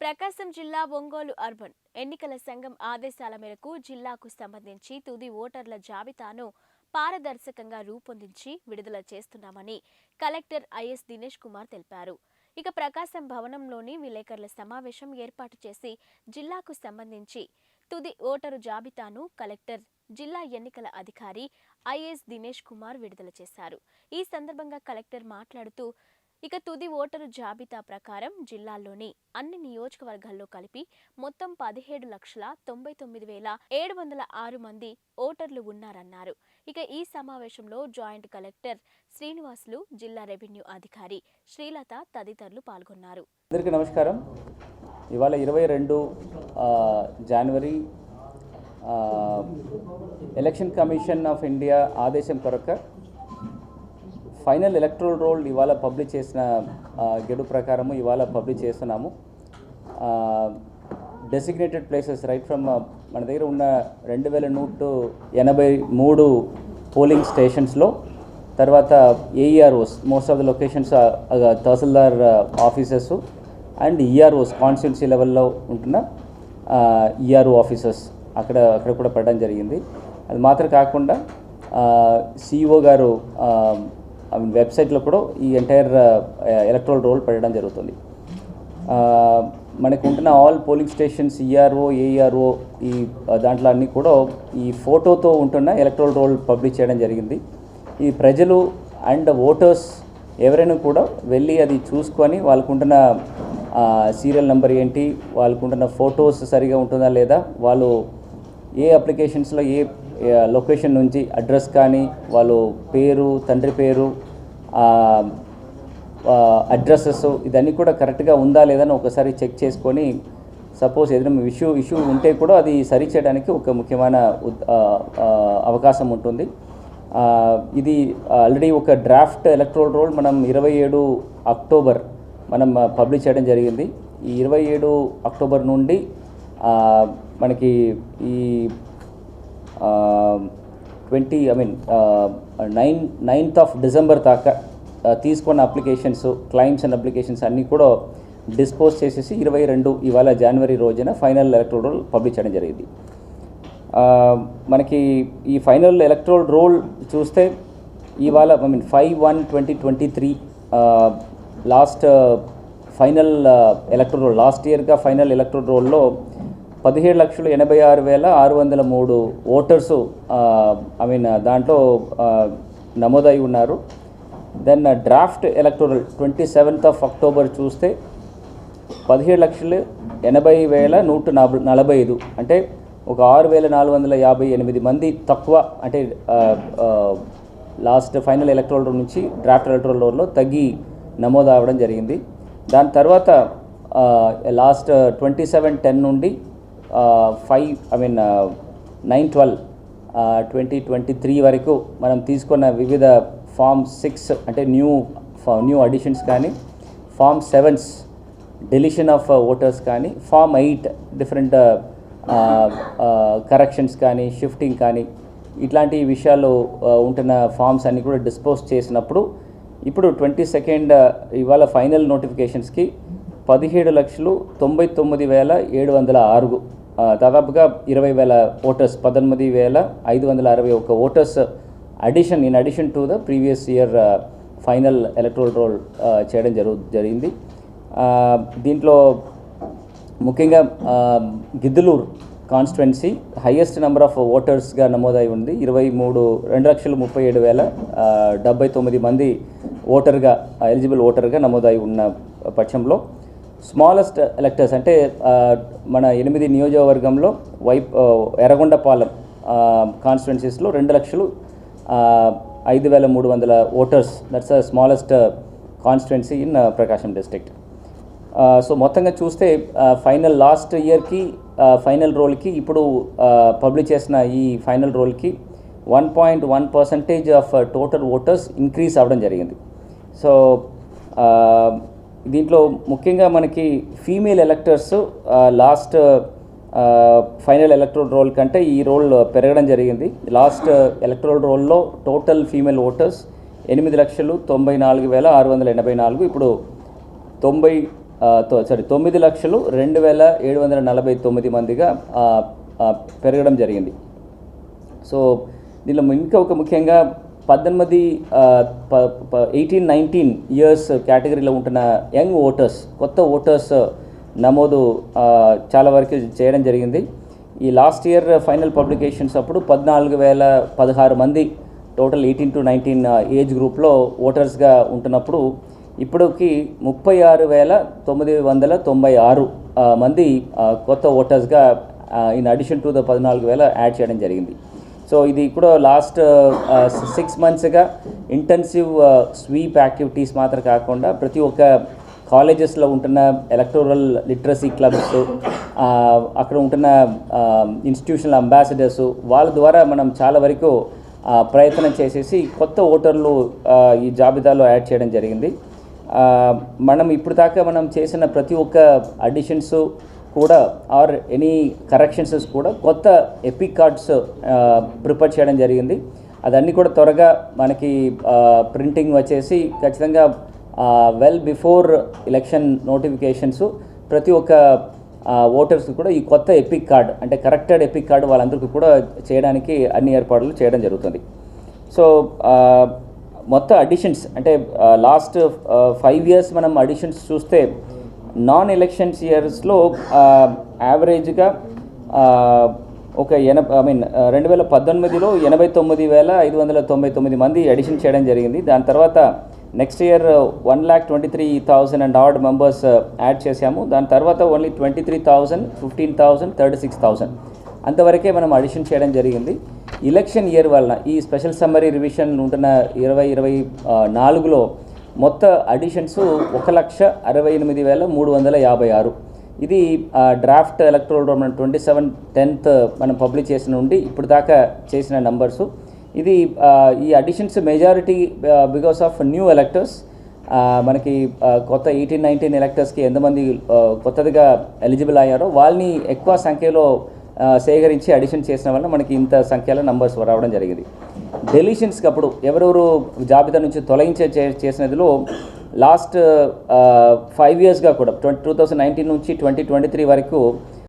ప్రకాశం జిల్లా ఒంగోలు అర్బన్ ఎన్నికల సంఘం ఆదేశాల మేరకు జిల్లాకు సంబంధించి తుది ఓటర్ల జాబితాను పారదర్శకంగా రూపొందించి విడుదల చేస్తున్నామని కలెక్టర్ ఐఎస్ దినేష్ కుమార్ తెలిపారు. ఇక ప్రకాశం భవనంలోని విలేకరుల సమావేశం ఏర్పాటు చేసి జిల్లాకు సంబంధించి తుది ఓటరు జాబితాను కలెక్టర్ జిల్లా ఎన్నికల అధికారి ఐఎస్ దినేష్ కుమార్ విడుదల చేశారు. ఈ సందర్భంగా కలెక్టర్ మాట్లాడుతూ ఇక తుది ఓటరు జాబితా ప్రకారం జిల్లాలోని అన్ని నియోజకవర్గాల్లో కలిపి మొత్తం 17,99,706 మంది ఓటర్లు ఉన్నారన్నారు. ఇక ఈ సమావేశంలో జాయింట్ కలెక్టర్ శ్రీనివాసులు, జిల్లా రెవెన్యూ అధికారి శ్రీలత తదితరులు పాల్గొన్నారు. అందరికీ నమస్కారం. ఇవాళ 22 జనవరి ఎలక్షన్ కమిషన్ ఆఫ్ ఇండియా ఆదేశం కొరకు ఫైనల్ ఎలక్ట్రల్ రోల్ ఇవాళ పబ్లిష్ చేసిన గెడు ప్రకారము ఇవాళ పబ్లిష్ చేస్తున్నాము. డెసిగ్నేటెడ్ ప్లేసెస్ రైట్ ఫ్రమ్ మన దగ్గర ఉన్న 2183 పోలింగ్ స్టేషన్స్లో, తర్వాత AEROs most of the locations tahsildar offices and EROs constituency లెవెల్లో ఉంటున్న ఈఆర్ఓ ఆఫీసర్స్ అక్కడ కూడా పెట్టడం జరిగింది. అది మాత్రం కాకుండా సిఇఓ గారు వెబ్సైట్లో కూడా ఈ ఎంటైర్ ఎలక్ట్రల్ రోల్ పెట్టడం జరుగుతుంది. మనకు ఉంటున్న all polling stations ERO AERO ఈ దాంట్లో అన్నీ కూడా ఈ ఫోటోతో ఉంటున్న ఎలక్ట్రల్ రోల్ పబ్లిష్ చేయడం జరిగింది. ఈ ప్రజలు అండ్ ఓటర్స్ ఎవరైనా కూడా వెళ్ళి అది చూసుకొని వాళ్ళకుంటున్న సీరియల్ నెంబర్ ఏంటి, వాళ్ళకుంటున్న ఫొటోస్ సరిగా ఉంటుందా లేదా, వాళ్ళు ఏ అప్లికేషన్స్లో ఏ లొకేషన్ నుంచి అడ్రస్ కానీ వాళ్ళు పేరు, తండ్రి పేరు, అడ్రస్సెస్ ఇదన్నీ కూడా కరెక్ట్గా ఉందా లేదని ఒకసారి చెక్ చేసుకొని సపోజ్ ఏదైనా ఇష్యూ ఉంటే కూడా అది సరి చేయడానికి ఒక ముఖ్యమైన అవకాశం ఉంటుంది. ఇది ఆల్రెడీ ఒక డ్రాఫ్ట్ ఎలక్ట్రల్ రోల్ మనం 27 అక్టోబర్ మనం పబ్లిష్ చేయడం జరిగింది. ఈ 27 అక్టోబర్ నుండి మనకి ఈ 9th ఆఫ్ డిసెంబర్ దాకా తీసుకున్న అప్లికేషన్స్, క్లైమ్స్ అండ్ అప్లికేషన్స్ అన్నీ కూడా డిస్పోజ్ చేసేసి 22 ఇవాళ జనవరి రోజున ఫైనల్ ఎలక్ట్రల్ రోల్ పబ్లిష్ చేయడం జరిగింది. మనకి ఈ ఫైనల్ ఎలక్ట్రల్ రోల్ చూస్తే ఇవాళ 5/1/2023 last final electoral roll, last ఇయర్గా ఫైనల్ ఎలక్ట్రల్ రోల్లో 17,86,603 ఓటర్సు దాంట్లో నమోదై ఉన్నారు. Then draft electoral 27th of October చూస్తే 17,80,145 అంటే ఒక 6,458 మంది తక్కువ, అంటే లాస్ట్ ఫైనల్ ఎలక్టోరల్ రోల్ నుంచి డ్రాఫ్ట్ ఎలక్టోరల్ రోల్లో తగ్గి నమోదు అవ్వడం జరిగింది. దాని తర్వాత లాస్ట్ 27/10 నుండి 9/12/2023 వరకు మనం తీసుకున్న వివిధ ఫామ్ 6 అంటే న్యూ అడిషన్స్ కానీ, ఫామ్ 7 డెలిషన్ ఆఫ్ ఓటర్స్ కానీ, ఫామ్ 8 డిఫరెంట్ కరెక్షన్స్ కానీ, షిఫ్టింగ్ కానీ, ఇట్లాంటి విషయాలు ఉంటున్న ఫామ్స్ అన్నీ కూడా డిస్పోజ్ చేసినప్పుడు ఇప్పుడు 22nd ఇవాళ ఫైనల్ నోటిఫికేషన్స్కి 17,99,706 దాదాపుగా 20,000 voters, 19,561 voters addition in addition to the previous year final electoral roll చేయడం జరిగింది. దీంట్లో ముఖ్యంగా Giddalur constituency highest number of ఓటర్స్గా నమోదై ఉంది. 2,37,079 మంది ఓటర్గా, ఎలిజిబుల్ ఓటర్గా నమోదై ఉన్న పక్షంలో స్మాలెస్ట్ ఎలక్టర్స్ అంటే మన 8 నియోజకవర్గంలో ఎర్రగొండపాలెం కాన్స్టిట్యున్సీస్లో 2,05,300 voters, that's the smallest constituency in Prakasam district. So మొత్తంగా చూస్తే ఫైనల్ లాస్ట్ ఇయర్కి ఫైనల్ రోల్కి ఇప్పుడు పబ్లిష్ చేసిన ఈ ఫైనల్ రోల్కి 1.1% ఆఫ్ టోటల్ ఓటర్స్ ఇంక్రీజ్ అవ్వడం జరిగింది. సో దీంట్లో ముఖ్యంగా మనకి female electors last final electoral role కంటే ఈ రోల్ పెరగడం జరిగింది. లాస్ట్ ఎలక్ట్రల్ రోల్లో టోటల్ ఫీమేల్ ఓటర్స్ 8,94,684, ఇప్పుడు 9,02,749 మందిగా పెరగడం జరిగింది. సో దీనిలో ఇంకా ఒక ముఖ్యంగా 18-19 ఇయర్స్ కేటగిరీలో ఉంటున్న యంగ్ ఓటర్స్, కొత్త ఓటర్స్ నమోదు చాలా వరకు చేయడం జరిగింది. ఈ లాస్ట్ ఇయర్ ఫైనల్ పబ్లికేషన్స్ అప్పుడు 14,016 మంది టోటల్ 18 to 19 ఏజ్ గ్రూప్లో ఓటర్స్గా ఉంటున్నప్పుడు ఇప్పటికి 36,996 మంది కొత్త ఓటర్స్గా in addition to the 14,000 add చేయడం జరిగింది. సో ఇది కూడా లాస్ట్ 6 monthsగా ఇంటెన్సివ్ స్వీప్ యాక్టివిటీస్ మాత్రం కాకుండా ప్రతి ఒక్క కాలేజెస్లో ఉంటున్న ఎలక్టోరల్ లిటరసీ క్లబ్స్, అక్కడ ఉంటున్న ఇన్స్టిట్యూషనల్ అంబాసిడర్స్, వాళ్ళ ద్వారా మనం చాలా వరకు ప్రయత్నం చేసేసి కొత్త ఓటర్లు ఈ జాబితాలో యాడ్ చేయడం జరిగింది. మనం ఇప్పుడు దాకా మనం చేసిన ప్రతి ఒక్క అడిషన్స్ కూడా ఆర్ ఎనీ కరెక్షన్స్ కూడా కొత్త ఎపిక్ కార్డ్స్ ప్రిపేర్ చేయడం జరిగింది. అదన్నీ కూడా త్వరగా మనకి ప్రింటింగ్ వచ్చేసి ఖచ్చితంగా వెల్ బిఫోర్ ఎలక్షన్ నోటిఫికేషన్స్ ప్రతి ఒక్క ఓటర్స్ కూడా ఈ కొత్త ఎపిక్ కార్డ్ అంటే కరెక్టెడ్ ఎపిక్ కార్డు వాళ్ళందరికీ కూడా చేయడానికి అన్ని ఏర్పాట్లు చేయడం జరుగుతుంది. సో మొత్తం అడిషన్స్ అంటే లాస్ట్ 5 years మనం అడిషన్స్ చూస్తే నాన్ ఎలక్షన్స్ ఇయర్స్లో యావరేజ్గా ఒక 2018లో 89,599 మంది అడిషన్ చేయడం జరిగింది. దాని తర్వాత next year 1,23,000 and odd members add చేశాము. దాని తర్వాత ఓన్లీ 23,000, 15,000, 36,000 అంతవరకే మనం అడిషన్ చేయడం జరిగింది. ఎలక్షన్ ఇయర్ వలన ఈ స్పెషల్ సమ్మరీ రివిజన్ ఉంటున్న 2024లో మొత్తం అడిషన్స్ 1,68,356. ఇది డ్రాఫ్ట్ ఎలక్టోరల్ రోల్ 27/10 మనం పబ్లిష్ చేసిన నుండి ఇప్పుడు దాకా చేసిన నంబర్సు. ఇది ఈ additions majority because of new electors. మనకి కొత్త 18-19 ఎలక్టర్స్కి ఎంతమంది కొత్తదిగా ఎలిజిబుల్ అయ్యారో వాళ్ళని ఎక్కువ సంఖ్యలో సేకరించి అడిషన్ చేసిన వల్ల మనకి ఇంత సంఖ్యలో నంబర్స్ రావడం జరిగింది. డెలిషన్స్కి అప్పుడు ఎవరెవరు జాబితా నుంచి చేసినదిలో లాస్ట్ 5 yearsగా కూడా 2019 నుంచి 2023 వరకు